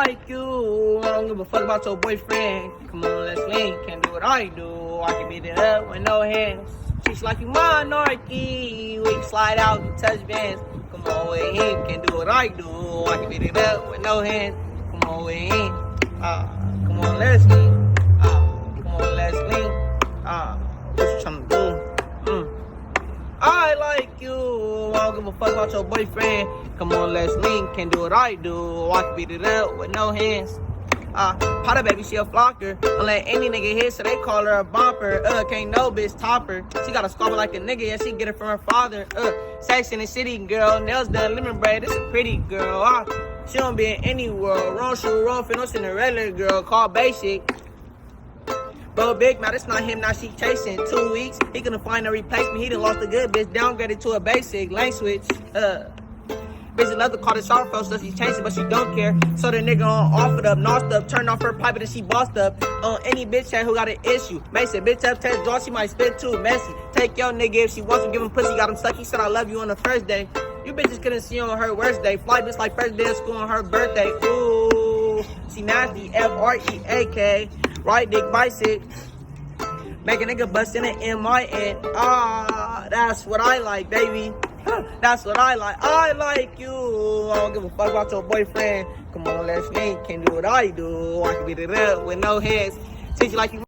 like you. I don't give a fuck about your boyfriend. Come on, let's link. Can't do what I do. I can beat it up with no hands. Treat you like you monarchy. We can slide out and touch bands. Come on, with him. Can't do what I do. I can beat it up with no hands. Come on, with him. Come on, let's link. Come on, let's link. What you tryna do? I like you. I don't give a fuck about your boyfriend. Come on, let's link. Can't do what I do. I can beat it up with no hands. Potter baby, she a flocker. Don't let any nigga hit, so they call her a bumper. Can't no bitch topper. She got a squabble like a nigga, yeah, she get it from her father. Sex in the city, girl. Nails done, lemon braid. This a pretty girl. She don't be in any world. Wrong shoe, wrong fit, no Cinderella girl. Call basic. Bro, big, now this not him, now she chasing. 2 weeks, he gonna find a replacement. He done lost a good bitch, downgraded to a basic. Lane switch, bitch another call this shower so she chasing, but she don't care. So the nigga on off it up, nosed up, turned off her pipe and she bossed up. On any bitch chat who got an issue. Mason, bitch up, test draw, she might spit too. Messy, take your nigga if she wants to give him pussy, got him stuck. He said I love you on the first day. You bitches couldn't see on her worst day. Fly bitch like first day of school on her birthday. Ooh, she nasty, F-R-E-A-K. Right dick, bicycle. Make a nigga bust in an M-I-N. That's what I like, baby. That's what I like. I like you. I don't give a fuck about your boyfriend. Come on, let's link. Can't do what I do. I can beat it up with no heads. Teach you like you.